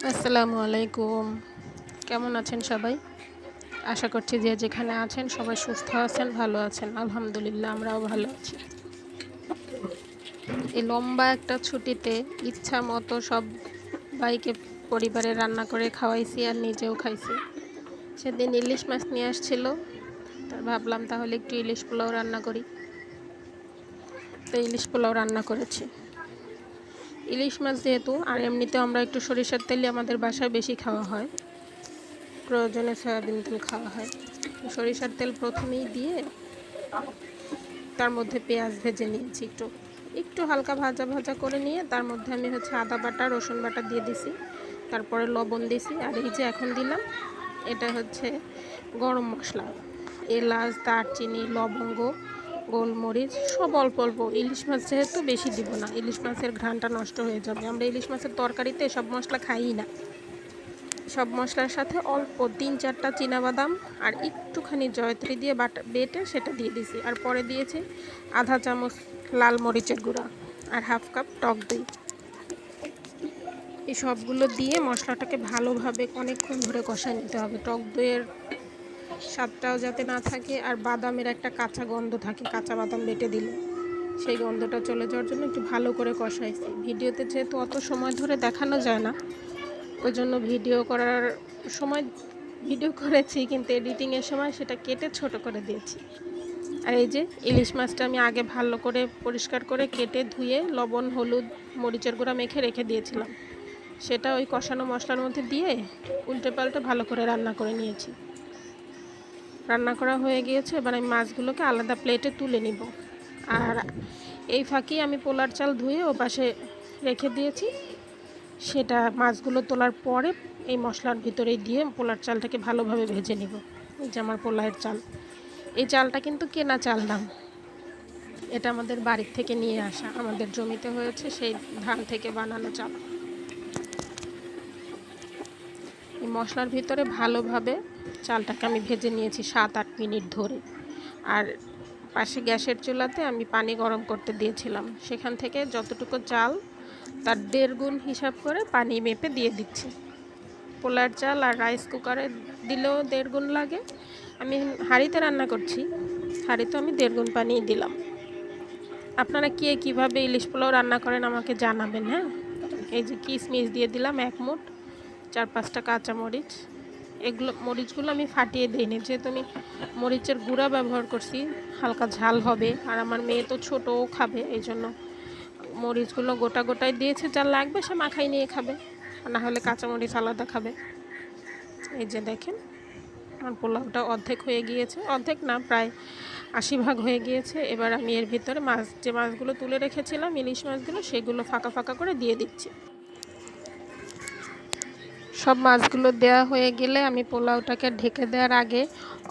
আসসালামু আলাইকুম। কেমন আছেন সবাই? আশা করছি যে যেখানে আছেন সবাই সুস্থ আছেন, ভালো আছেন। আলহামদুলিল্লাহ আমরাও ভালো আছি। এই লম্বা একটা ছুটিতে ইচ্ছা মতো সবাইকে পরিবারে রান্না করে খাওয়াইছি আর নিজেও খাইছি। সেদিন ইলিশ মাছ নিয়ে আসছিল, তা ভাবলাম তাহলে একটু ইলিশ পোলাও রান্না করি। তো ইলিশ পোলাও রান্না করেছি। ইলিশ মাছ যেহেতু, আর এমনিতেও আমরা একটু সরিষার তেলই আমাদের বাসায় বেশি খাওয়া হয়, প্রয়োজনে সয়াবিন তেল খাওয়া হয়। সরিষার তেল প্রথমেই দিয়ে তার মধ্যে পেঁয়াজ ভেজে নিয়েছি, একটু একটু হালকা ভাজা ভাজা করে নিয়ে তার মধ্যে আমি আদা বাটা রসুন বাটা দিয়ে দিছি, তারপরে লবণ দিছি। আর এই যে এখন দিলাম, এটা গরম মশলা, এলাচ দারচিনি লবঙ্গ গোলমরিচ সব অল্প অল্প। ইলিশ মাছ যেহেতু বেশি দিব না, ইলিশ মাছের ঘ্রাণটা নষ্ট হয়ে যাবে। আমরা ইলিশ মাছের তরকারিতে সব মশলা খাই না। সব মশলার সাথে অল্প 3-4টা চীনাবাদাম আর একটুখানি জয়ত্রী দিয়ে বেটে সেটা দিয়ে দিছি। আর পরে দিয়েছি আধা চামচ লাল মরিচের গুঁড়া আর হাফ কাপ টক দই। এই সবগুলো দিয়ে মশলাটাকে ভালোভাবে অনেকক্ষণ ধরে কষায় নিতে হবে। টক দইয়ের স্বাদটাও যাতে না থাকে, আর বাদামের একটা কাঁচা গন্ধ থাকে, কাঁচা বাদাম বেটে দিলে সেই গন্ধটা চলে যাওয়ার জন্য একটু ভালো করে কষাইছি। ভিডিওতে যেহেতু অত সময় ধরে দেখানো যায় না, ওই জন্য ভিডিও করার সময় ভিডিও করেছি, কিন্তু এডিটিংয়ের সময় সেটা কেটে ছোট করে দিয়েছি। আর এই যে ইলিশ মাছটা আমি আগে ভালো করে পরিষ্কার করে কেটে ধুয়ে লবণ হলুদ মরিচের গুঁড়া মেখে রেখে দিয়েছিলাম, সেটা ওই কষানো মশলার মধ্যে দিয়ে উল্টে পাল্টে ভালো করে রান্না করে নিয়েছি। রান্না করা হয়ে গিয়েছে, এবার আমি মাছগুলোকে আলাদা প্লেটে তুলে নিব। আর এই ফাঁকি আমি পোলার চাল ধুয়ে ও পাশে রেখে দিয়েছি, সেটা মাছগুলো তোলার পরে এই মশলার ভিতরে দিয়ে পোলার চালটাকে ভালোভাবে ভেজে নিব। এই যে আমার পোলায়ের চাল, এই চালটা কিন্তু কেনা চাল না, এটা আমাদের বাড়ির থেকে নিয়ে আসা, আমাদের জমিতে হয়েছে সেই ধান থেকে বানানো চাল। এই মশলার ভিতরে ভালোভাবে চালটাকে আমি ভেজে নিয়েছি 7-8 মিনিট ধরে। আর পাশে গ্যাসের চুলাতে আমি পানি গরম করতে দিয়েছিলাম, সেখান থেকে যতটুকু চাল তার 1.5 গুণ হিসাব করে পানি মেপে দিয়ে দিচ্ছি। পোলার চাল আর রাইস কুকারে দিলেও 1.5 গুণ লাগে, আমি হাঁড়িতে রান্না করছি, হাঁড়িতে আমি 1.5 গুণ পানি দিলাম। আপনারা কে কীভাবে ইলিশ পোলাও রান্না করেন আমাকে জানাবেন। হ্যাঁ, এই যে কিশমিশ দিয়ে দিলাম 1 মুঠ, 4-5টা কাঁচা মরিচ। এগুলো মরিচগুলো আমি ফাটিয়ে দিইনি, যেহেতু আমি মরিচের গুঁড়া ব্যবহার করছি, হালকা ঝাল হবে। আর আমার মেয়ে তো ছোটও খাবে, এই জন্য মরিচগুলো গোটা গোটায় দিয়েছে, যা লাগবে সে মাখাই নিয়ে খাবে, না হলে কাঁচা মরিচ আলাদা খাবে। এই যে দেখেন আমার পোলাওটা অর্ধেক হয়ে গিয়েছে, অর্ধেক না প্রায় 80% হয়ে গিয়েছে। এবার আমি এর ভিতরে যে মাছগুলো তুলে রেখেছিলাম ইলিশ মাছগুলো, সেগুলো ফাঁকা ফাঁকা করে দিয়ে দিচ্ছি। সব মাছগুলো দেওয়া হয়ে গেলে আমি পোলাওটাকে ঢেকে দেওয়ার আগে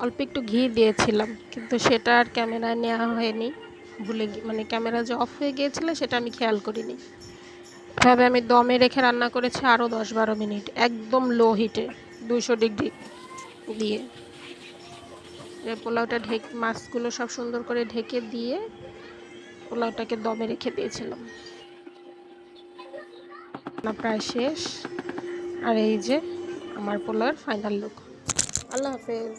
অল্প একটু ঘি দিয়েছিলাম, কিন্তু সেটা আর ক্যামেরায় নেওয়া হয়নি, ক্যামেরা যে অফ হয়ে গিয়েছিল সেটা আমি খেয়াল করিনি। এভাবে আমি দমে রেখে রান্না করেছি আরও 10-12 মিনিট, একদম লো হিটে 200 ডিগ্রি দিয়ে। পোলাওটা মাছগুলো সব সুন্দর করে ঢেকে দিয়ে পোলাওটাকে দমে রেখে দিয়েছিলাম। প্রায় শেষ। আর এই যে আমার পোলাওর ফাইনাল লুক। আল্লাহ হাফেজ।